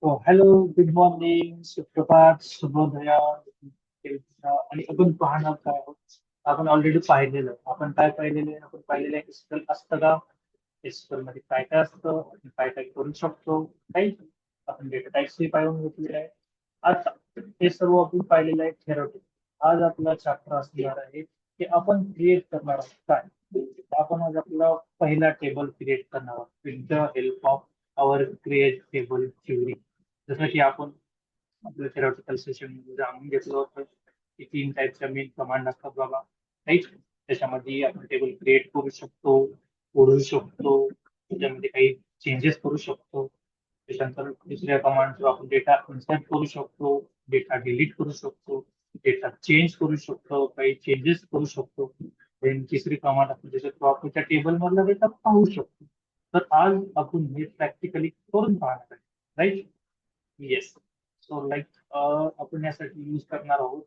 हो hello, good morning, सुप्रभात, शुभोदया. आणि आपण पाहणार काय आहोत? आपण ऑलरेडी पाहिलेलं. आपण काय पाहिलेलं आहे? आपण पाहिलेलं आहे एसक्यूएल असतं का? एसक्यूएल मध्ये काय काय असतं? आपण काय काय करू शकतो? काही आपण डेटा टाइप्स पाहून घेतलेले आहे. आता हे सर्व आपण पाहिलेलं आहे थेरॉटिक. आज आपला चॅप्टर असणार आहे की आपण क्रिएट करणार आहोत काय. आपण आज आपला पहिला टेबल क्रिएट करणार आहोत with the help of our create table theory. जसं की आपण आपल्या थेरॉटिकल सेशन मध्ये जाणून घेतलं होतं की तीन टाईपच्या मेन कमांड असतात बाबा, राईट. त्याच्यामध्ये आपण टेबल क्रिएट करू शकतो, ओढू शकतो, त्याच्यामध्ये काही चेंजेस करू शकतो. त्याच्यानंतर दुसऱ्या कमांड आपण डेटा इन्सर्ट करू शकतो, डेटा डिलीट करू शकतो, डेटा चेंज करू शकतो, काही चेंजेस करू शकतो. Then तिसरी कमांड आपण त्याच्या प्रॉपरच्या टेबल मधला डेटा पाहू शकतो. तर आज आपण हे प्रॅक्टिकली करून पाहणार आहे, राईट. येस. सो लाईक आपण यासाठी यूज करणार आहोत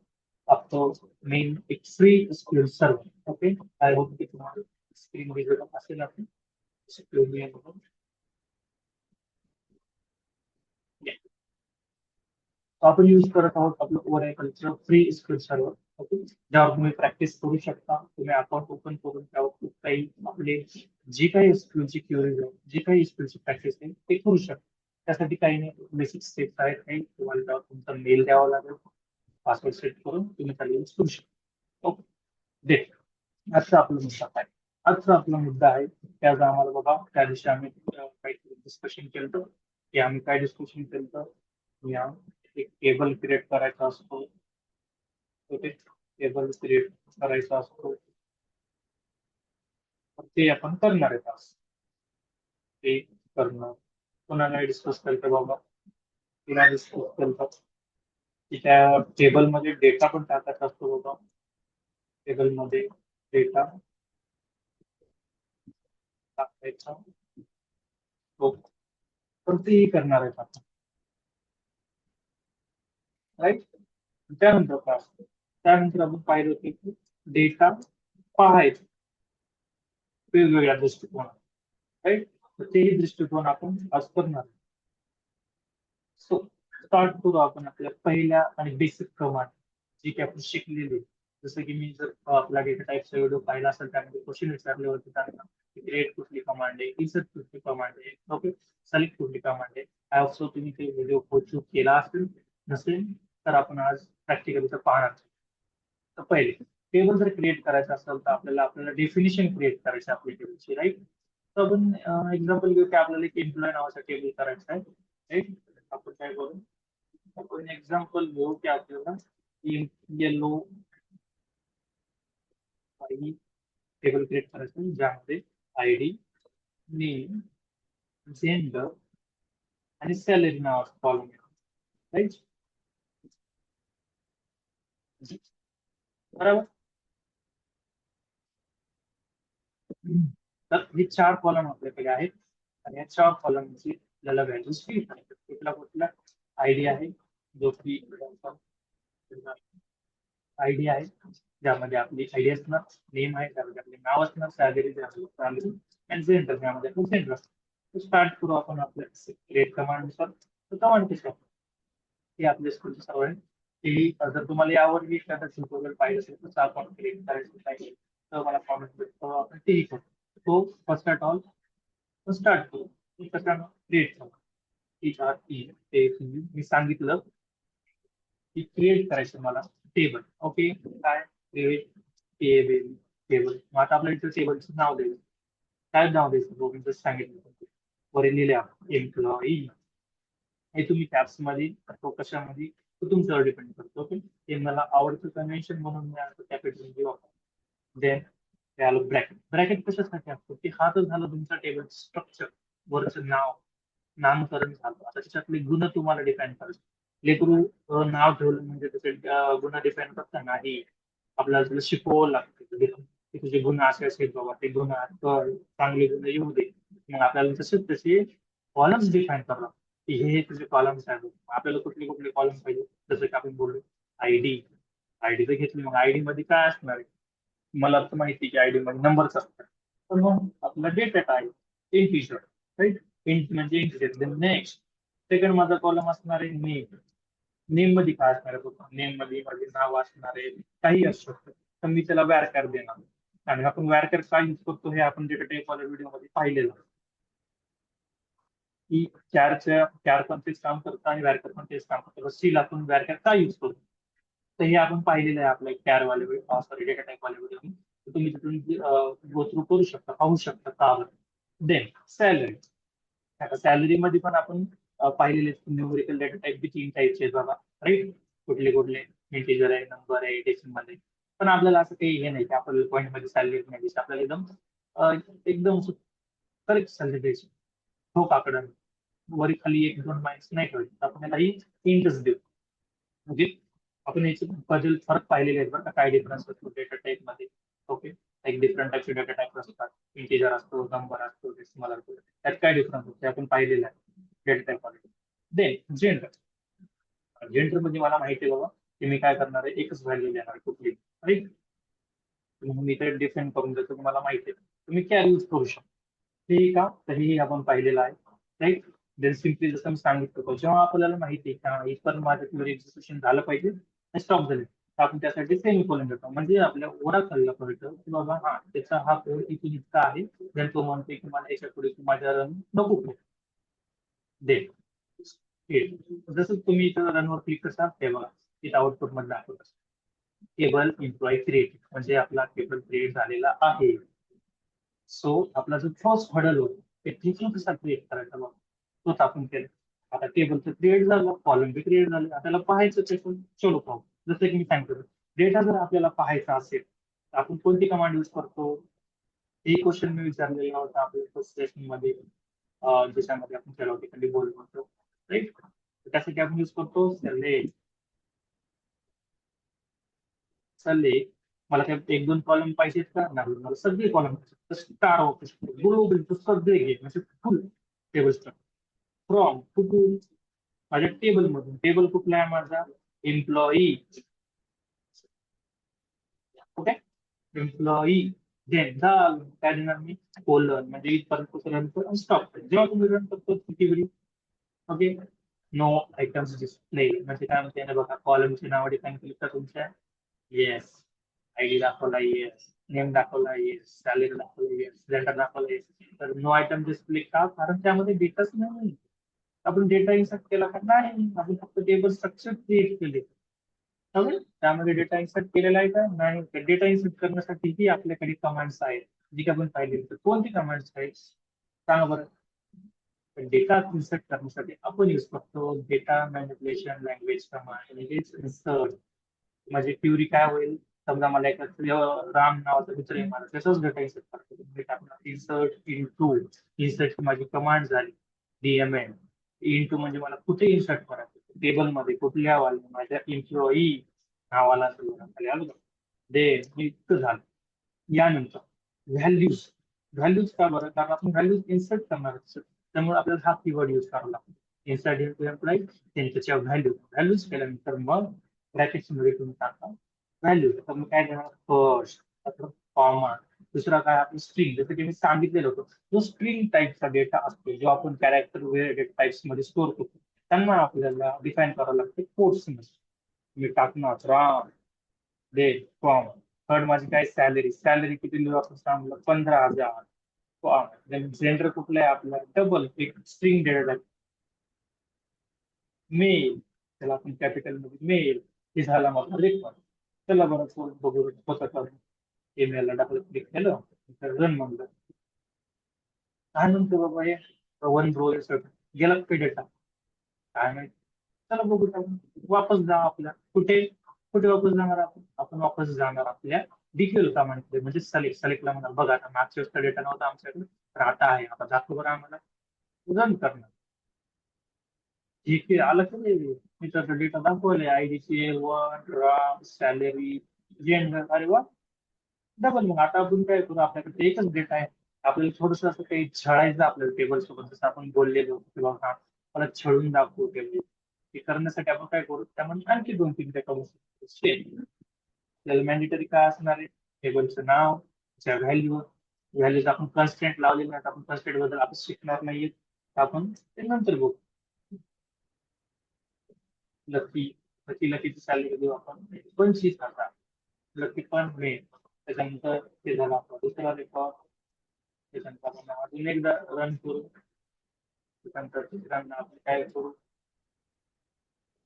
आपलं मेन एक free screen server. Okay, I hope की तुम्हाला स्क्रीन विजिबल असेल. आपण स्क्रीन आपण यूज करत आहोत आपलं ओरायकलचं फ्री स्क्रीन सर्व्हर. ओके, ज्यावर तुम्ही प्रॅक्टिस करू शकता. तुम्ही अकाउंट ओपन करून त्यावर खूप काही आपले जी काही स्किलची क्युरीज आहे, जी काही स्किलची प्रॅक्टिस आहे ते करू शकता. त्यासाठी काही नाही, बेसिक स्टेप्स आहेत. काही तुम्हाला त्यावर तुमचा मेल द्यावा लागेल, पासवर्ड सेट करून तुम्ही त्याला यूज करू शकता. ओके, दे. आजचा आपला मुद्दा काय? आजचा आपला मुद्दा आहे त्याचा आम्हाला बघा, त्या दिवशी आम्ही काहीतरी डिस्कशन केलं होतं. की आम्ही काय डिस्कशन केलं होतं या एक टेबल क्रिएट करायचा असतो. तो ते टेबल क्रिएट करायचा असतो, तर ते आपण करणार आहे आज. ते करणं पुन्हा नाही डिस्कस करतो बाबा, पुन्हा डिस्कस करतो की त्या टेबलमध्ये डेटा पण टाकायचा असतो बाबा. टेबलमध्ये डेटा टाकायचा, तो पण तेही करणार आहेत आपण, राईट. त्यानंतर काय असतं? त्यानंतर आपण पाहिलं होते की डेटा पाहायचा वेगवेगळ्या दृष्टिकोनात, राईट. तर तेही दृष्टिकोन आपण आज करणार. सो स्टार्ट करू आपण आपल्या पहिल्या आणि बेसिक कमांड, जी की आपण शिकलेली आहे. जसं की मी जर आपला डेटा टाईपचा व्हिडिओ पाहिला असेल, त्यामध्ये क्वेश्चन विचारले होते त्यांना क्रिएट कुठली कमांड आहे, इन्सर्ट कुठली कमांड आहे, ओके, सिलेक्ट कुठली कमांड आहे. आय ऑल्सो तुम्ही ते व्हिडिओ पोचूक केला असेल, नसेल तर आपण आज प्रॅक्टिकली तर पाहणार. तर पहिले टेबल जर क्रिएट करायचं असेल तर आपल्याला डेफिनेशन क्रिएट करायची आपली टेबलची, राईट. तर आपण एक्झाम्पल घेऊ की आपल्याला एक एम्प्लॉय नावाचा टेबल करायचा आहे, राईट. आपण काय करू? आपण एक्झाम्पल घेऊ की आपल्याला येलो काही टेबल क्रिएट करायचं आहे, ज्यामध्ये आयडी, नेम, जेंडर आणि सॅलरी नावाचं कॉलम आहे, राईट. बरोबर. तर हे चार कॉलम आपल्याकडे आहेत आणि या चार कॉलमची आपल्याला व्हॅल्यूज फिल करायच्या. कुठला कुठला आयडी आहे, जो की आयडी आहे, ज्यामध्ये आपली आयडी असणार, नेम आहे त्यामध्ये आपले नाव असणार, सॅलरी सॅलरी आणि जेंडर ज्यामध्ये आपलं जेंडर असणार. स्टार्ट करू आपण आपल्या क्रिएट कमांड नुसार. तर कमांड कशी आहे ही आपल्या स्कूलची सवय आहे. की जर तुम्हाला यावर मी एखादा ट्युटोरियल पाहिजे असेल तर अकाउंट क्रिएट करायचं पाहिजे तर मला कॉमेंट करू, आपण तेही करू. तो फर्स्ट ॲट ऑल स्टार्ट करू. कसा क्रिएट करू. ते मी सांगितलं की क्रिएट करायचं मला टेबल. ओके, काय क्रिएट टेबल. टेबल मग आता आपल्याला इथं टेबलचं नाव द्यायचं. काय नाव द्यायचं बघून जसं सांगितलं वर लिहिले एम्प्लॉई. हे तुम्ही टॅब्स मध्ये तो कशामध्ये तो तुमच्यावर डिपेंड करतो. ओके, हे मला आवडतं कन्व्हेन्शन म्हणून मी आता कॅपिटल मध्ये वापरतो. देन ते आलं ब्रॅकेट. ब्रॅकेट कशासाठी असतो की हा तर झालं तुमचा टेबल स्ट्रक्चर, वरचं नाव, नामकरण झालं. आता त्याच्यातले गुण तुम्हाला डिपेंड करायचे. लेकरू नाव ठेवलं म्हणजे त्याचे गुण डिपेंड करतात नाही. आपल्याला तुला शिकवावं लागतं की तुझे गुण असे असेल बाबा, ते गुण चांगले गुण येऊ दे. मग आपल्याला तसेच तसे कॉलम्स डिफाईन करावं लागतात की हे तुझे कॉलम्स आहेत. आपल्याला कुठले कुठले कॉलम पाहिजे, जसं की आपण बोललो आयडी. आयडी तर घेतली, मग आयडी मध्ये काय असणार आहे? मला तर माहिती की आयडी मध्ये नंबरच असतात. तर मग आपला डेटा काय? Integer, right. इंट म्हणजे इंटिजर. नेक्स्ट सेकंड माझा कॉलम असणार आहे नेम. नेम मध्ये काय असणार आहे बघा, नेम मध्ये माझे नाव असणार आहे, काही असू शकतं. तर मी त्याला व्यारकर देणार. आणि आपण व्यारकर काय यूज करतो हे आपण डेटा टाईप वाल्या व्हिडिओ मध्ये पाहिलेलं आहे. की चार पण तेच काम करतं आणि व्यारकर पण तेच काम करतं. स्टील आपण व्यारकर काय यूज करतो, तर हे आपण पाहिलेलं आहे आपल्या कॅर वाले सॉरी डेटा टाईप वाले व्हिडिओ. तर तुम्ही तिथून गो थ्रू करू शकता, पाहू शकता का. Then salary. आता सॅलरी मध्ये पण आपण पाहिलेले न्यूमेरिकल डेटा टाईप बी 3 टाईपचे आहेत बघा, राईट. कुठले कुठले, इंटिजर आहे, नंबर आहे, डेसिमल आहे. पण आपल्याला असं काही हे नाही की आपल्याला पॉईंट मध्ये सॅलरी नाही द्यायची. आपल्याला एकदम करेक्ट सॅलरी द्यायची, ठोक आकडा. वरी खाली 1-2 मार्क्स नाही ठेवायचे, आपण याला इंटच देऊ. म्हणजे आपण याचे बदल फरक पाहिलेले आहेत बरं का, काय डिफरन्स असतो डेटा टाईप मध्ये. ओके. एक डिफरंट टाईपचे डेटा टाईप असतात. इंटिजर असतो, नंबर असतो, डेसिमल असतो. त्यात काय डिफरन्स असतो ते आपण पाहिलेलं आहे डेटा टाईप मध्ये. Then gender. जेंडर मध्ये मला माहिती आहे बाबा की मी काय करणार आहे, एकच व्हॅल्यू देणार आहे कुठली, राईट. मी ते डिफाईन करून देतो, तुम्हाला माहिती आहे तुम्ही कॅर यूज करू शकता. ठीक आहे, तरीही आपण पाहिलेलं आहे, राईट. देन सिम्पली जसं मी सांगितलं होतं, जेव्हा आपल्याला माहिती आहे का इतर माझ्या एक्झिक्युशन झालं पाहिजे, स्टॉप झाले, तर आपण त्यासाठी सेमी कोलन देतो. म्हणजे आपल्या ओळखायला कळतं की बाबा हा त्याचा हा कोड इथून इतका आहे. जर तो म्हणते की मला याच्या पुढे माझ्या रन नको दे. जसं तुम्ही इथं रनवर क्लिक करता तेव्हा इथं आउटपुट मध्ये दाखवत टेबल एम्प्लॉई क्रिएट, म्हणजे आपला टेबल क्रिएट झालेला आहे. सो आपला जो फर्स्ट हडल होतो ते तिथून कसा क्रिएट करायचा मग तोच आपण केलं. आता टेबलचं क्रिएट झालं, कॉलम बी क्रिएट झालं, आपल्याला पाहायचं ते पण चलो पाहू. जसं की मी सांगतो, डेटा जर आपल्याला पाहायचा असेल तर आपण कोणती कमांड यूज करतो. हे क्वेश्चन मी विचारलेला होता आपल्या फर्स्ट सेशन मध्ये, ज्याच्यामध्ये आपण केला होता कधी बोललो होतो, राईट. त्यासाठी आपण यूज करतो चालले. मला काय 1-2 कॉलम पाहिजेत का, नाही मला सगळे कॉलम पाहिजे. स्टार ऑफिस ग्लोबल तू सगळे घे, म्हणजे फुल टेबल स्ट्रक्चर. फ्रॉम कुठून, माझ्या टेबल मधून. टेबल कुठला आहे माझा, एम्प्लॉई. ओके. एम्प्लॉई. देन काय देणार मी, कोलन, म्हणजे इथपर्यंत रन कर स्टॉप. जेव्हा तुम्ही रन करतो किती वेळी, ओके. नो आयटम्स डिस्प्ले, म्हणजे काय म्हणते ना बघा, कॉलमची नाव डिफाईन केली तर तुमच्या येस, आयडी दाखवला येस, नेम दाखवला येस, सॅलरी दाखवला येस, जेंडर दाखवला येस. तर नो आयटम डिस्प्ले का, कारण त्यामध्ये डेटाच नाही. आपण डेटा इन्सर्ट केला का, नाही. आपण फक्त टेबल स्ट्रक्चर क्रिएट केले. ओके. त्यामध्ये डेटा इन्सर्ट केलेला आहे का, नाही. डेटा इन्सर्ट करण्यासाठीही आपल्याकडे कमांड्स आहेत, जी की आपण पाहिली. तर कोणती कमांड्स आहेत सांगा बरं. डेटा इन्सर्ट करण्यासाठी आपण यूज करतो डेटा मॅनिपुलेशन लँग्वेज कमांड, म्हणजे इन्सर्ट. म्हणजे क्युरी काय होईल, समजा मला एक राम नावाचा मित्र आहे मला, त्याचाच डेटा इन्सर्ट करतो. Data insert into. इन्सर्ट माझी कमांड झाली डीएमएन. इंटू म्हणजे मला कुठे इन्सर्ट करायचं, टेबलमध्ये कुठल्या वाले, माझ्या एम्प्लॉई नावाला असेल खाली आलं का. दे इतकं झालं. यानंतर व्हॅल्यूज. व्हॅल्यूज का बरं, कारण आपण व्हॅल्यूज इन्सर्ट करणार आहोत. त्यामुळे आपल्याला हा कीवर्ड यूज करावा लागतो. इन्सर्ट इंटू एम्प्लॉई, त्याच्या व्हॅल्यू. व्हॅल्यूज केल्यानंतर मग ब्रॅकेट्स मध्ये तुम्ही टाका व्हॅल्यू. तर मग काय देणार, फर्स्ट कॉमा. दुसरा काय आपण स्ट्रिंग, जसं की मी सांगितलेलं होतं, जो स्ट्रिंग टाईपचा डेटा असतो, जो आपण कॅरेक्टर वेगवेगळ्या टाइप्स मध्ये स्टोअर करतो, त्यांना आपल्याला डिफाईन करावं लागते कोड्स मध्ये. मी टाकणार राम दे फॉर्म. थर्ड माझी काय, सॅलरी. सॅलरी किती लिहू आपण सांगलं, 15,000. जेंडर कुठलं आहे आपला, डबल एक स्ट्रिंग डेटा. मेल, त्याला आपण कॅपिटल मध्ये मेल. हे झाला मग रेकॉर्ड. चला बरं बघू होतं का. ईमेलला टाकलं, क्लिक केलं, रन म्हणलं. काय म्हणतो बाबा हे, वन रो गेला काही डेटा, काय माहिती. चला बघू आपण. वापस जा आपल्या कुठे, कुठे वापस जाणार आपण वापस जाणार आपल्या डिटेल कामांकडे, म्हणजे सिलेक्टला म्हणा बघा आता मागच्या वेळेस डेटा नव्हता आमच्याकडे, तर आता आहे. आता दाखव बरं आम्हाला, रन करणार. ठीक आहे, आलं की नाही. मी तर डेटा दाखवले, IDC one, Ram, salary, gender. अरे वा, डबल. मग आता आपण काय करू, आपल्याकडे एकच डेटा आहे. आपल्याला थोडस असं काही छळायचं आपल्याला टेबल सोबत, जसं आपण बोललेलो किंवा हा मला छळून दाखवू टेबल. हे करण्यासाठी आपण काय करू, त्यामध्ये आणखी 2-3 डेटा बसू. आपल्याला मॅन्डेटरी काय असणार आहे, टेबलचं नाव, त्याच्या व्हॅल्यू. व्हॅल्यूज आपण कन्स्टंट लावलेले नाही, आपण कन्स्टंट बद्दल आपण शिकणार नाहीये, तर आपण ते नंतर बघू. लकी लकीची सॅलरी देऊ आपण 25,000. लकी पण मिळेल. त्याच्यानंतर ते झाला आपला दुसरा रेकॉर्ड. त्याच्यानंतर आपण अजून एकदा रन करू. त्याच्यानंतर तिसऱ्यांदा आपण काय करू,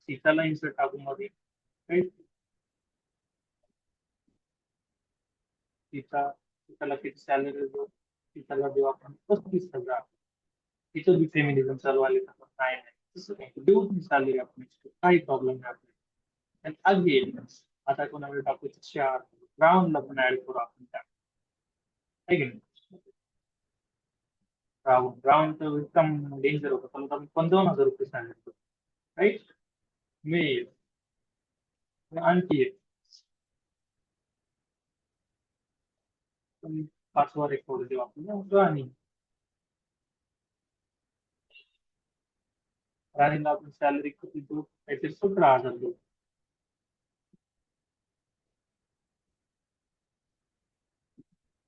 सीताला इन्सर्ट टाकू मध्ये. राईट. सीताला किती सॅलरी देऊ, सीताला देऊ आपण 35,000. तिथं बी फेमिनिझम चालू आले तर नाही नाही तसं नाही, देऊ ती सॅलरी आपण, काही प्रॉब्लेम नाही आपल्याला. आणि अगेन आता कोणाकडे टाकू 4, राऊंडला पण ऍड करू आपण त्या, आहे की नाही. राऊंड तर एकदम डेंजर होतं, पण आपण 55,000 रुपये सांगितलं. राईट. मिळेल. आणखी एक पाचवा रेकॉर्ड देऊ आपण राणी. राणीला आपण सॅलरी किती देऊ, काहीतरी 17,000 देऊ.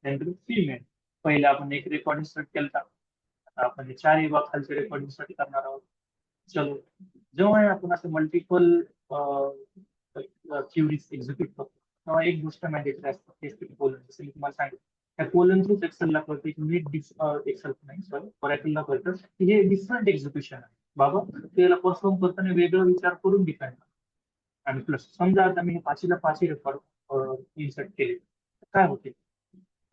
त्यानंतर फिमेल. पहिले आपण एक रेकॉर्डिंग स्टार्ट केला, आता आपण 4 विभाग खालचे रेकॉर्डिंग स्टार्ट करणार आहोत. चलो. जेव्हा आपण असं मल्टिपल क्युरीज एक्झिक्यूट करतो तेव्हा एक गोष्ट मॅन्डेटरी असते, तेच ते कोलन. जसं मी तुम्हाला सांगितलं, त्या कोलन थ्रूच एक्सेलला कळतं की नीट एक्सेल नाही सॉरी ऑरॅकलला कळतं की हे डिफरंट एक्झिक्युशन आहे बाबा. त्याला परफॉर्म करताना वेगळा विचार करून डिफाईन. आणि प्लस समजा आता मी 5ला 5 रेकॉर्ड इन्सर्ट केले तर काय होते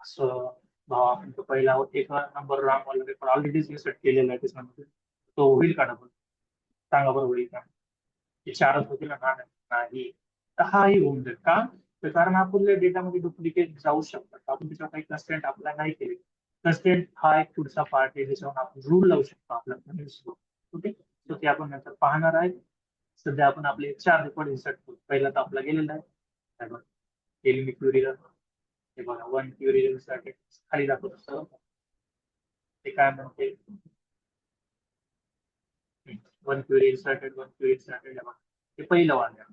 असं. भावा आपण तो पहिला एक नंबर रांगवाला रेकॉर्ड ऑलरेडी इन्सर्ट केलेला आहे त्याच्यामध्ये, तो होईल का डबल? सांगा बरं होईल का? हे 4च होतील ना? नाही. तर हाही होऊन जाईल का? तर कारण आपल्या डेटामध्ये डुप्लिकेट जाऊ शकतात, आपण त्याच्यावर काही कन्स्टेंट अप्लाय नाही केले. कन्स्टेंट हा एक पुढचा पार्ट आहे ज्याच्यावर आपण रूल लावू शकतो आपल्या. ओके. तर ते आपण नंतर पाहणार आहे. सध्या आपण आपले 4 रेकॉर्ड इन्सर्ट करू. पहिला तर आपला गेलेला आहे. काय बघा, केली मी क्युरी रन. हे बघा 1 क्युरी रन साठी खाली दाखवतो. ते काय म्हणते, 1 क्युरी इन्सर्टेड, 1 क्युरी इन्सर्टेड. हे पहिलं वाक्य.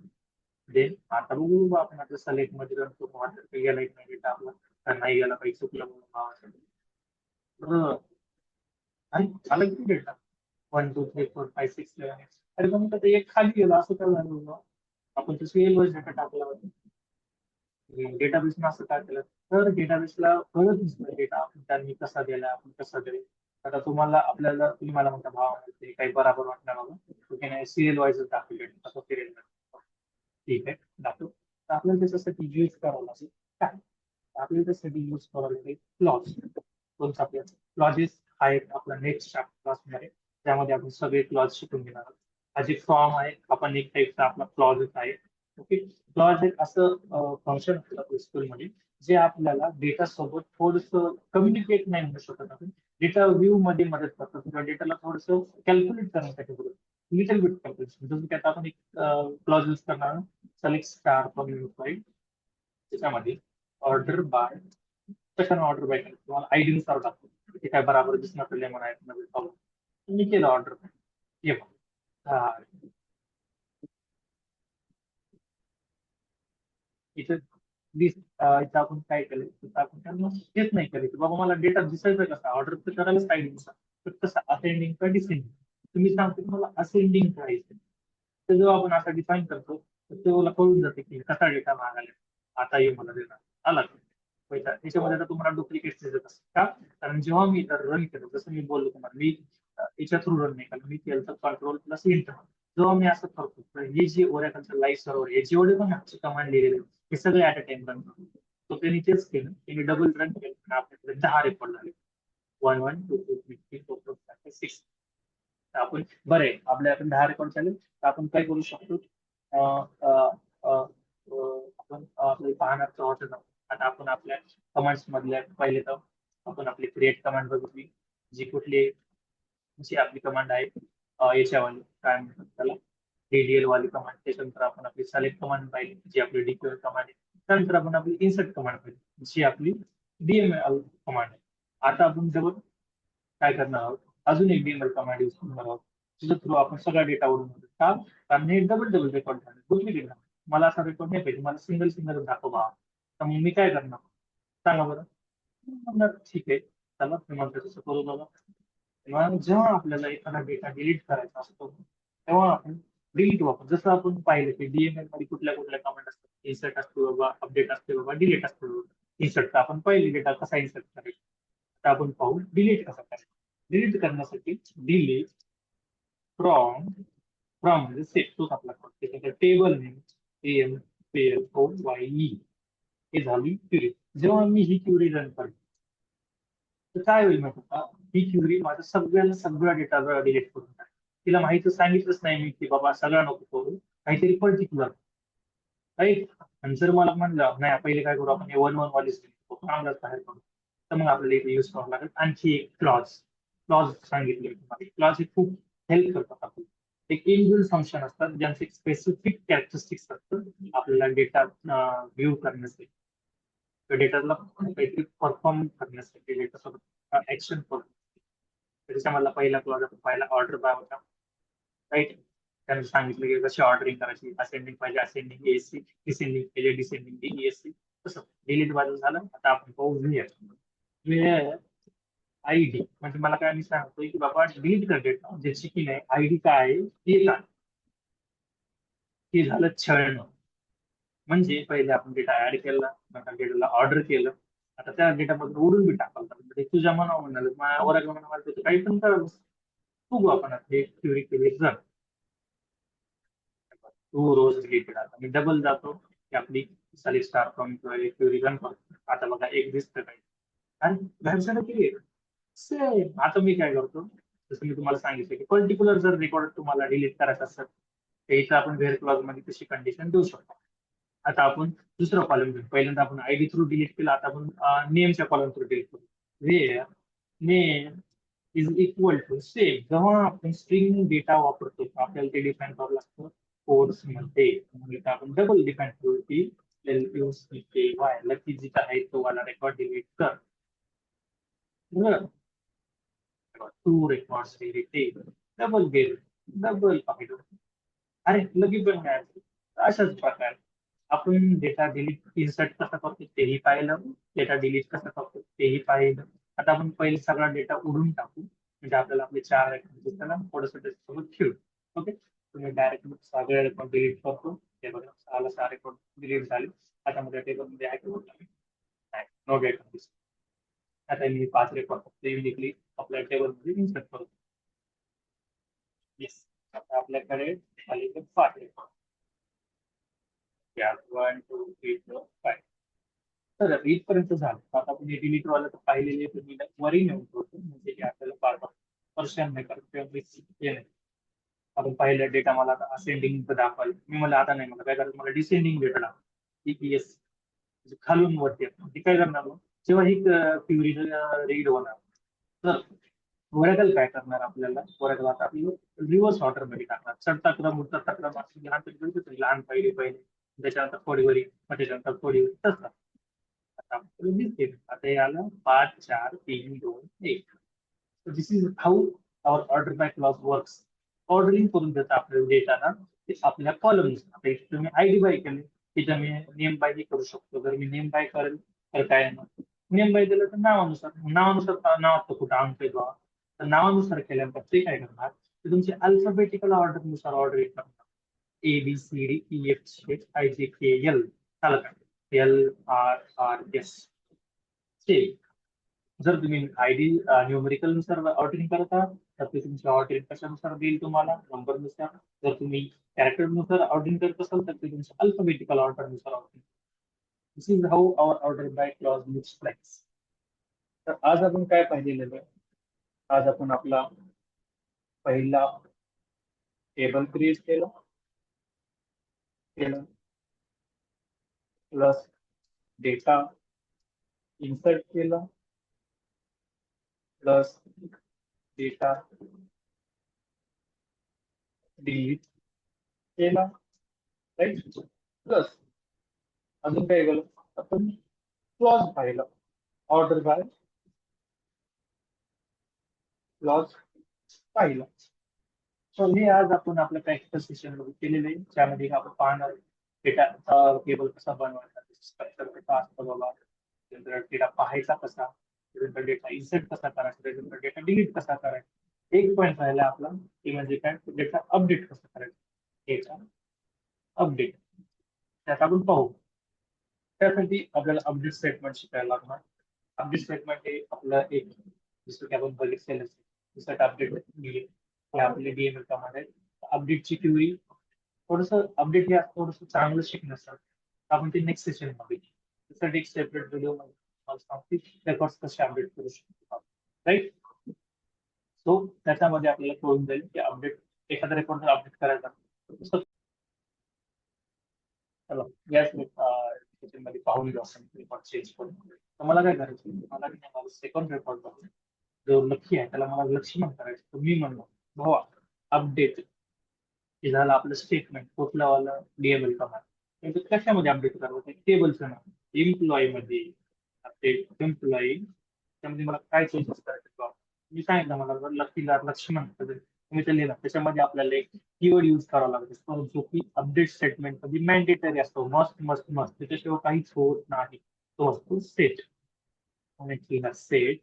देन आता बघू बा आपण आता सिलेक्ट मध्ये रन करून वाटत की गेला एक नाही डेटा आपला, तर नाही गेला काही चुकलं म्हणून नावासाठी. बरं. आणि झालं किती डेटा? 1 2 3 4 5 6 7 8. अरे पण मग ते एक खाली गेलं असं काय झालं बाबा? आपण तसं एल वर डेटा टाकला होता. डेटाबेसनं असं काय केलं, तर डेटाबेसला कळत नसतं डेटा आपण त्यांनी कसा दिला, आपण कसा दिला. आता तुम्हाला आपल्याला तुम्ही मला म्हणता भाव ते काही बरोबर वाटणार मला, ओके नाही सिरियल वाईज दाखवले असं सिरियल. ठीक आहे दाखव. तर आपल्याला त्याच्यासाठी यूज करावं लागेल काय, आपल्याला त्यासाठी यूज करावं लागेल क्लॉज. कोणता आपल्याला क्लॉजेस हा एक आपला नेक्स्ट क्लास असणार आहे, त्यामध्ये आपण सगळे क्लॉज शिकून घेणार आहोत. हा जे फॉर्म आहे आपण एक टाईपचा आपला क्लॉजेस आहे. ओके. क्लॉज एक असं फंक्शन असतं स्कूलमध्ये जे आपल्याला डेटा सोबत थोडस कम्युनिकेट नाही म्हणू शकत आपण, डेटा व्ह्यू मध्ये मदत करतात किंवा डेटाला थोडस कॅल्क्युलेट करण्यासाठी बरोबर. लिटल बिट कॅल्क्युलेशन जसं की आता आपण एक क्लॉज यूज करणार, सेलेक्ट स्टार फ्रॉम युनिफाईड. त्याच्यामध्ये ऑर्डर बाय, कशाने ऑर्डर बाय केलं तुम्हाला आयडी नुसार टाकतो ते काय बरोबर दिसणार लेमन आहे मध्ये पाहून. मी केलं ऑर्डर. ये बघ. हा. इथं इथं आपण काय केलं, इथं आपण त्यांना हेच नाही करायचं बाबा मला डेटा दिसायचा कसा, ऑर्डर तर करायलाच आयडी नुसार. तर कसं असेंडिंग का डिसेंडिंग, तुम्ही सांगतो मला असेंडिंग करायचं. तर जेव्हा आपण असं डिफाईन करतो तर तेव्हा कळून जाते की कसा डेटा मागायला. आता ये मला देणार आला का? पैसा त्याच्यामध्ये आता तुम्हाला डुप्लिकेट दिसत असत का? कारण जेव्हा मी रन केलं जसं मी बोललो तुम्हाला, मी याच्या थ्रू रन नाही केलं, मी केलं तर कंट्रोल प्लस इंटर. जेव्हा मी असं करतो तर ही जी ओरॅकलचं लाईव्ह सर्व्हर आहे जेवढे पण कमांड लिहिलेले हे सगळे ऍट अ टाइम रन करतो. तो त्यांनी तेच केलं, त्यांनी डबल रन केलं आणि आपल्याकडे 10 रेकॉर्ड झाले. 1 1 2 2 3 3 4 4 5 6. आपण बरे आपल्याकडे 10 रेकॉर्ड झाले तर आपण काय करू शकतो, अं, अं, अं, आपण आपल्या पाहण्याचा होतं. आता आपण आपल्या कमांड्स मधल्या पहिले तर आपण आपली क्रिएट कमांड बघितली, जी कुठली जी आपली कमांड आहे याच्यावाली काय म्हणतात त्याला, डीडीएल वाली कमांड. त्याच्यानंतर आपण आपली सिलेक्ट कमांड पाहिली जी आपली डीक्यूएल कमांड आहे. त्यानंतर आपण आपली इन्सर्ट कमांड पाहिली जी आपली डीएमएल कमांड आहे. आता आपण डबल काय करणार आहोत, अजून एक डीएमएल कमांड यूज करणार आहोत तुझ्या थ्रू आपण सगळा डेटा ओढून घेतो. का? कारण हे डबल डबल रेकॉर्ड झाले डुप्लिकेट झाले. मला असा रेकॉर्ड नाही पाहिजे, मला सिंगल सिंगल दाखवा. तर मग मी काय करणार सांगा बरं. म्हणणार ठीक आहे चला तुम्हाला तसं करू बघा. मग जेव्हा आपल्याला एखादा डेटा डिलीट करायचा असतो तेव्हा आपण डिलीट वापर जसं आपण पाहिलं की डीएमएल मध्ये कुठल्या कुठल्या कमांड असतात, इन्सर्ट असतो बाबा, अपडेट असते बाबा, डिलीट असतो. इन्सर्टचा आपण पहिले डेटा कसा इन्सर्ट करायचा, आता आपण पाहू डिलीट कसा करायचा. डिलीट करण्यासाठी डिलीट फ्रॉम, फ्रॉम म्हणजे सेट तोच आपला code. त्याच्यानंतर table name M P L O Y E, हे झाली क्युरी. जेव्हा मी ही क्युरी रन करतो तर काय होईल माहिती का, ही क्युरी माझा सगळा डेटा डिलीट करून टाकेल. तिला माहिती सांगितलंच नाही मी की बाबा सगळा नको करू, काहीतरी पर्टिक्युलर राईट. आणि जर मला म्हणलं नाही पहिले काय करू आपण हे वन वन वालीच चांगलाच बाहेर करू, तर मग आपल्याला इथे युज करावं लागेल आणखी एक क्लॉज. क्लॉज सांगितले तुम्हाला, क्लॉज हे खूप हेल्प करतात आपल्याला. एक इनबिल्ट फंक्शन असतात ज्यांचे स्पेसिफिक कॅरेक्टरिस्टिक्स असतात आपल्याला डेटा व्ह्यू करण्यासाठी, डेटाला काहीतरी परफॉर्म करण्यासाठी, डेटा ऍक्शन करून. त्याच्यामधला पहिला क्लॉज आपण पाहिला ऑर्डर बाय होता, राईट. त्यांनी सांगितलं की कशी ऑर्डरिंग करायची, असेंडिंग पाहिजे असेंडिंग एसी, डिसेंडिंग पाहिजे डिसेंडिंग डीएससी. तसं डिलीट बाजू झालं. आता आपण पाहू व्हिअर. व्हिअर आयडी म्हणजे मला काय, मी सांगतोय की बाबा डिलीट कर डेटा ज्याची की नाही आयडी काय आहे ते काय, हे झालं छळणं. म्हणजे पहिले आपण डेटा ऍड केला, नंतर डेटाला ऑर्डर केलं, आता त्या डेटामधून उडून बी टाकायला म्हणजे तुझ्या मनावर म्हणाल माझ्या म्हणाल काही पण कर, बघू आपण आता हे क्युरी केली जर टू रोज रिलेटेड. आता मी डबल जातो की आपली साली स्टार फ्रॉम क्युरी रन करतो. आता बघा एक दिसतं काही आणि घरच्याला केली सेम. आता मी काय करतो, जसं मी तुम्हाला सांगितलं की पर्टिक्युलर जर रेकॉर्ड तुम्हाला डिलीट करायचं असेल तर इथं आपण व्हेअर क्लॉज मध्ये तशी कंडिशन देऊ शकतो. आता आपण दुसरं कॉलम घेऊ. पहिल्यांदा आपण आयडी थ्रू डिलीट केला, आता आपण नेमच्या कॉलम थ्रू डिलीट करू. Where name is equal to same. जेव्हा आपण स्ट्रिंग डेटा वापरतो आपल्याला ते डिफाईन करावं लागतं कोर्स मध्ये. मग इथं आपण डबल डिफाईन करू की L U C K Y lucky जिथं आहे तो वाला रेकॉर्ड डिलीट कर. Two records delete, double gate, double पाहिजे. अरे लगी पण नाही. अशाच प्रकारे आपण डेटा डिलीट इन्सर्ट कसा करतो तेही पाहिलं, डेटा डिलीट कसा करतो तेही पाहिलं. आता आपण पहिले सगळा डेटा उडून टाकू म्हणजे आपल्याला आपले चार रेकॉर्ड दिसताना थोडंसं त्याच्यासोबत ठेवू. ओके, तुम्ही डायरेक्ट सगळे रेकॉर्ड डिलीट करतो. ते बघा सहा रेकॉर्ड डिलीट झाले. आता मध्ये टेबलमध्ये ऍड करून नाही नो डेटा दिसतो. आता मी 5 रेकॉर्ड फक्त युनिकली आपल्या टेबलमध्ये इन्सर्ट करतो. येस, आता आपल्याकडे खाली 5 record. One two three four five. तर इथपर्यंत झालं. आता आपण हे डिलीट वाला तर पाहिलेले तुम्ही वरी नेऊन ठेवतो म्हणजे की आपल्याला बार बार पर्शन नाही करत किंवा हे नाही. आपण पहिल्या डेटा मला आता असेंडिंग दाखवायला मी मला आता नाही, मला काय करायचं, मला डिसेंडिंग डेटा दाखवा ईपीएस म्हणजे खालून वरती. ती काय करणार मग जेव्हा ही क्युरी रीड होणार तर ओरेकल काय करणार आपल्याला, ओरेकल आता आपल्याला रिव्हर्स ऑर्डर मध्ये टाकणार. चढता क्रम उतरता क्रम असं लहान लहान पहिले पहिले त्याच्यानंतर थोडीवरी मग त्याच्यानंतर थोडीवरी तसं. आता आपल्याला दिसते आता हे आलं 5 4 3 2 1. This is how our order by clause works. Ordering करून देतं आपल्याला डेटाना ते आपल्या कॉलम्स. आता इथे तुम्ही आयडी बाय केले तिथं मी नेम बाय करू शकतो. जर मी नेम बाय करेल तर काय नेम बाय दिलं तर नावानुसार, नावानुसार नावात कुठं आणतोय बा, तर नावानुसार केल्यानंतर ते काय करणार, ते तुमचे अल्फाबेटिकल ऑर्डर नुसार ऑर्डर करणार. A B C D E F H I J K L चालत एल आर आर एस. जर तुम्ही आयडी न्यूमेरिकल नुसार ऑर्डरिंग करत आहात तर ते तुमच्या ऑर्डरिंग कशानुसार देईल तुम्हाला नंबरनुसार. जर तुम्ही कॅरेक्टर नुसार ऑर्डरिंग करत असाल तर ते तुमच्या अल्फाबेटिकल ऑर्डर नुसार ordering. This is how our order by clause looks like. तर आज आपण काय पाहिलेलं आहे, आज आपण आपला पहिला टेबल क्रिएट केला केलं प्लस डेटा इन्सर्ट केला प्लस डेटा डिलीट केला, राईट. प्लस अजून काय केलं आपण क्लॉज पाहिलं, ऑर्डर बाय क्लॉज पाहिलं. सो हे आज आपण आपल्या प्रॅक्टिकल सेशन मध्ये केलेलं आहे, ज्यामध्ये आपण पाहणार डेटा टेबल कसा बनवायचा, स्ट्रक्चर कसा असतो बाबा, त्यानंतर डेटा पाहायचा कसा, त्यानंतर डेटा इन्सर्ट कसा करायचा, त्यानंतर डेटा डिलीट कसा करायचा. एक पॉईंट राहिला आपला ते म्हणजे काय, डेटा अपडेट कसं करायचं. डेटा अपडेट त्यात आपण पाहू. त्यासाठी आपल्याला अपडेट स्टेटमेंट शिकायला लागणार. अपडेट स्टेटमेंट हे आपलं एक जसं की आपण बघितलेलं जसं अपडेट दिले हे आपले डीएमएल कमांड आहे. अपडेटची क्वेरी थोडस अपडेट हे थोडस चांगलं शिकण्यासाठी आपण ते नेक्स्ट सेशन मध्ये त्यासाठी एक सेपरेट व्हिडिओ मध्ये मला सांगते रेकॉर्ड कसे अपडेट करू शकतो राईट. सो त्याच्यामध्ये आपल्याला कळून जाईल की अपडेट एखादा रेकॉर्ड जर अपडेट करायचा तर चला याच मध्ये पाहून घेऊ आपण रेकॉर्ड चेंज करून. तर मला काय करायचं मला की नाही माझा सेकंड रेकॉर्ड बघून जो लक्ष्य आहे त्याला मला लक्ष्मण करायचं तर मी म्हणलो भावा अपडेट हे झालं आपलं स्टेटमेंट कुठलं वाला डीएमएल कमांड कशामध्ये अपडेट करावं टेबलचं नाव एम्प्लॉई मध्ये अपडेट एम्प्लॉई त्यामध्ये मला काय चेंजेस करायचे मी सांगितलं मला लकीला लक्ष्मण तुम्ही ते लिहिलं त्याच्यामध्ये आपल्याला एक कीवर्ड यूज करावा लागतो जो की अपडेट स्टेटमेंट मध्ये मॅन्डेटरी असतो मस्ट मस्ट मस्ट त्याच्याशिवाय काहीच होत नाही तो असतो सेट सेट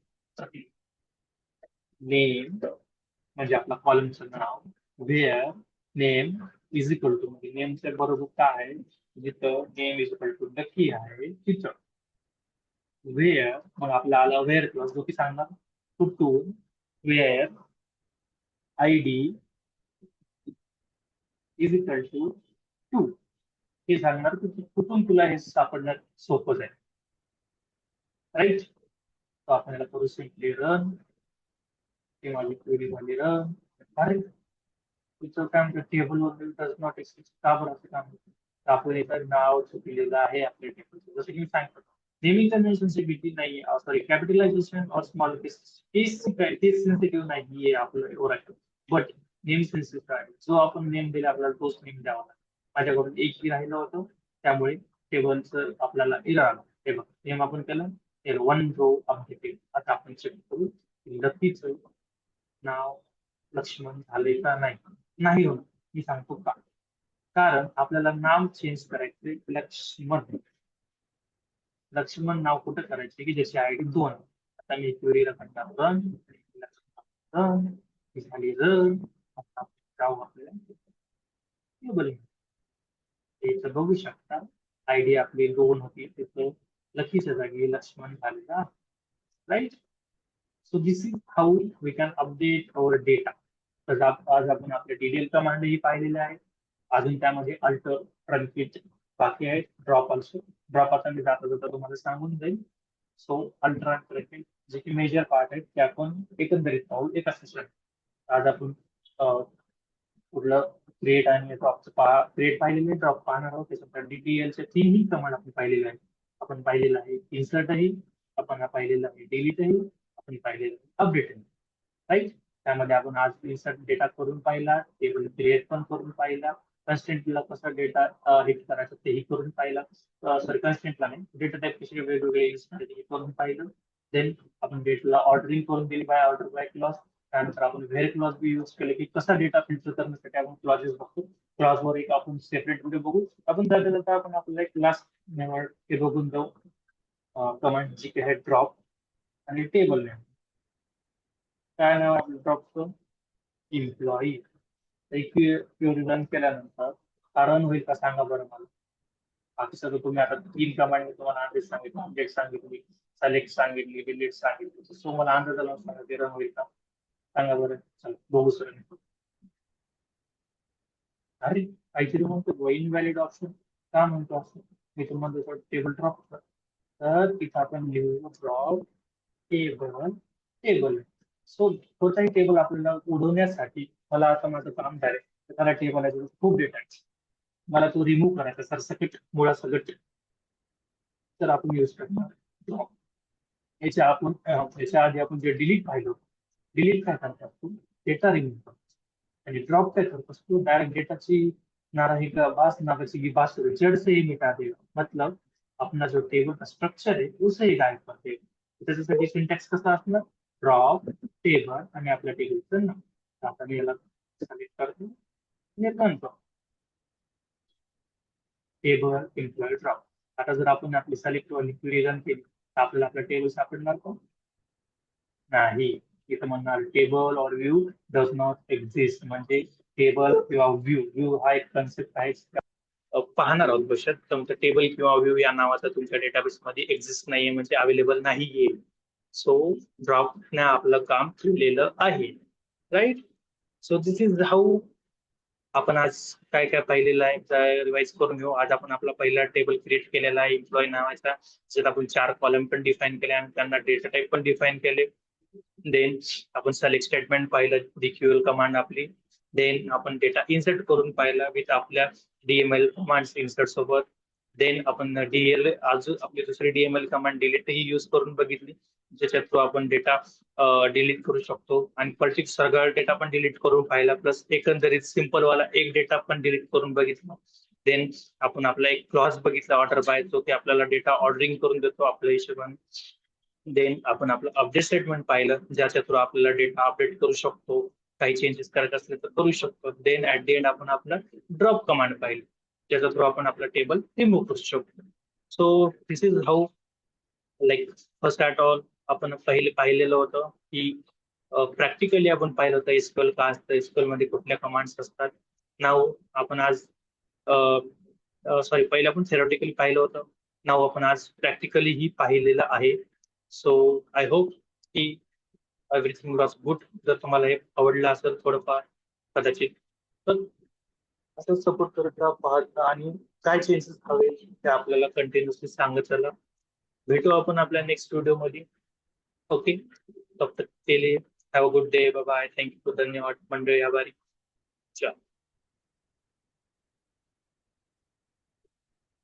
नेम म्हणजे आपला कॉलमचं नाव where name is equal to म्हणजे नेमच्या बरोबर काय आहे जिथं नेम इज इक्वल टू नक्की आहे तिथं व्हेअर मग आपला आला व्हेअर क्लास जो की सांगणार कुठून where I D is equal to two हे सांगणार की कुठून तुला हे सापडणार सोपं जाईल राईट. तो आपण याला करू सिम्पली रन ते माझी क्वेरी झाली रन अरे तुझं काम टेबल वगैरे डज नॉट एक्सिस्ट का बरं असं काम होतं तर आपण इथं नाव चुकलेलं आहे आपल्या टेबलचं जसं की मी सांगतो नेमिंग कन्व्हेन्शनची भीती नाही सॉरी कॅपिटलायझेशन और स्मॉल केस सेन्सिटिव्ह नाहीये आपलं ओराकल बट नेम सेन्सिटिव्ह आहे जो आपण नेम दिला आपल्याला तोच नेम द्यावा लागतो माझ्याकडून एकही राहिलं होतं त्यामुळे टेबलचं आपल्याला एरर आलं टेबल नेम आपण केलं वन रो अपडेटेड आता आपण चेक करू नक्कीच नाव लक्ष्मण झाले का नाही नाही होणार मी सांगतो का कारण आपल्याला नाव चेंज करायचे लक्ष्मण लक्ष्मण नाव कुठं करायचे की ज्याची आयडी 2 आता मी क्वेरी रन रन झाली रन आता जाऊ आपल्याला टेबल इथं बघू शकता आयडी आपली 2 होती तिथं लकीच्या जागी लक्ष्मण झालेला right. So this is how we can update our data. तर आज आपण आपले डिटेल कमांड ही पाहिलेले आहे अजून त्यामध्ये अल्टर ट्रंकेट बाकी आहे ड्रॉप ऑल्सो ड्रॉप आता मी जाता जाता तुम्हाला सांगून जाईल. सो अल्ट्रा ट्रंकेट जे की मेजर पार्ट आहेत ते आपण एकंदरीत पाहू एका सेशन. आज आपण कुठलं क्रिएट आणि ड्रॉपचं क्रिएट पाहिलेलं आहे ड्रॉप पाहणार आहोत त्याच्यानंतर डीटीएलचे तीनही कमांड आपण पाहिलेले आहे आपण पाहिलेलं आहे इन्सर्टही आपण पाहिलेलं आहे डिलीटही आपण पाहिलेलं आहे अपडेटही राईट. त्यामध्ये आपण आज इन्सर्ट डेटा करून पाहिला टेबल क्रिएट पण करून पाहिला कन्स्टेंटला कसा डेटा हिट करायचा तेही करून पाहिला सॉरी कन्स्टेंटला नाही डेटा टाईप कसे वेगवेगळे यूज करायचे हे करून पाहिलं. देन आपण डेटाला ऑर्डरिंग करून दिली बाय ऑर्डर बाय क्लॉज त्यानंतर आपण व्हेर क्लॉज बी यूज केले की कसा डेटा फिल्टर करण्यासाठी आपण क्लॉजेस बघतो क्लॉजवर एक आपण सेपरेट व्हिडिओ बघू आपण जाता जाता आपण आपल्याला एक क्लास ते बघून जाऊ कमांड जी आहे ड्रॉप आणि टेबल नेम काय नाव आपलं ड्रॉपचं एम्प्लॉई एक क्वेरी रन केल्यानंतर रन होईल का सांगा बरं मला बाकी सगळं तुम्ही आता 3 कमांड मी तुम्हाला अंदाज सांगितलं अपडेट सांगितली सिलेक्ट सांगितली डिलीट सांगितली सो मला अंदाज लावून सांगा ते रन होईल का सांगा बरं चला बघू सर अरे काहीतरी म्हणतो इनव्हॅलिड ऑप्शन का म्हणतो असं मी तुम्हाला टेबल ड्रॉप तर तिथं आपण लिहू ड्रॉप टेबल टेबल सो कोणताही टेबल आपल्याला उडवण्यासाठी मला आता माझं काम झालं त्याला टेबल आहे खूप डेटा आहे मला तो रिमूव्ह करायचा सरसकट मुळासकट तर आपण यूज करणार याच्या आधी आपण जे डिलीट पाहिलं डिलीट काय करतो आपण डेटा रिमूव्ह करतो आणि ड्रॉप काय करतो तो डायरेक्ट डेटाची ना रहेगा बास ना बचेगी बांसुरी जड़ से ही मिटा देगा मतलब अपना जो टेबल का स्ट्रक्चर है उसे ही गायब कर देगा त्याच्यासाठी सिंटॅक्स कसा असणार ड्रॉप टेबल आणि आपल्या टेबलचं नाव आता मी याला सिलेक्ट करतो आणि रन करतो टेबल एम्प्लॉई ड्रॉप आता जर आपण आपली सिलेक्ट वाली क्वेरी रन केली तर आपल्याला आपला टेबल सापडणार का नाही इथं म्हणणार table or view does not exist, म्हणजे टेबल किंवा व्ह्यू, व्ह्यू हा एक कन्सेप्ट आहे. पाहणार आहोत भविष्यात तुमचं टेबल किंवा व्ह्यू या नावाचा तुमच्या डेटाबेस मध्ये एक्झिस्ट नाहीये, म्हणजे अवेलेबल नाहीये. सो ड्रॉपने आपलं काम केलेलं आहे. Right. So this is how आपण आज काय काय पाहिलेलं आहे रिवाइज करून घेऊ. आज आपण आपला पहिला टेबल क्रिएट केलेला आहे एम्प्लॉय नावाचा, ज्यात आपण 4 कॉलम पण डिफाईन केले आणि त्यांना डेटा टाईप पण डिफाईन केले. देन आपण सिलेक्ट स्टेटमेंट पाहिलं, डीक्यूएल कमांड आपली. देन आपण डेटा इन्सर्ट करून पाहिला विथ आपल्या डीएमएल कमांड इन्सर्ट सोबत. देन आपण डीएल अजून आपली दुसरी डीएमएल कमांड डिलीट ही यूज करून बघितली, ज्याच्यात थ्रू आपण डेटा डिलीट करू शकतो आणि पर्टिक्युलर सगळा डेटा पण डिलीट करून पाहिला, प्लस एकंदरीत सिंपल वाला एक डेटा पण डिलीट करून बघितला. देन आपण आपला एक क्लॉज बघितला ऑर्डर बाय, जो की आपल्याला डेटा ऑर्डरिंग करून देतो आपल्या हिशोबाने. देन आपण आपलं अपडेट स्टेटमेंट पाहिलं, ज्याच्या थ्रू आपल्याला डेटा अपडेट करू शकतो, काही चेंजेस करायचे असले तर करू शकतो. देन ऍट द एंड आपण आपलं ड्रॉप कमांड पाहिलं, ज्याच्या थ्रू आपण आपलं टेबल रिमूव्ह करू शकतो. So this is how like first at all आपण पाहिलेलं होतं की प्रॅक्टिकली आपण पाहिलं होतं एसक्यूएल का असतं, एसक्यूएल मध्ये कुठल्या कमांड्स असतात. नाव आपण आज सॉरी पहिलं आपण थेरॉटिकली पाहिलं होतं, नाव आपण आज प्रॅक्टिकली ही पाहिलेलं आहे. सो आय होप की एव्हरीथिंग वॉज गुड. जर तुम्हाला हे आवडलं असेल थोडंफार कदाचित, तर असं सपोर्ट करत राहा, पाहत राहा आणि काय चेंजेस हवे ते आपल्याला कंटिन्युअसली सांगत चला. भेटू आपण आपल्या नेक्स्ट व्हिडिओ मध्ये. ओके, तब तक के लिए have a good day, bye bye, thank you, धन्यवाद मंडळी, आभारी. चला.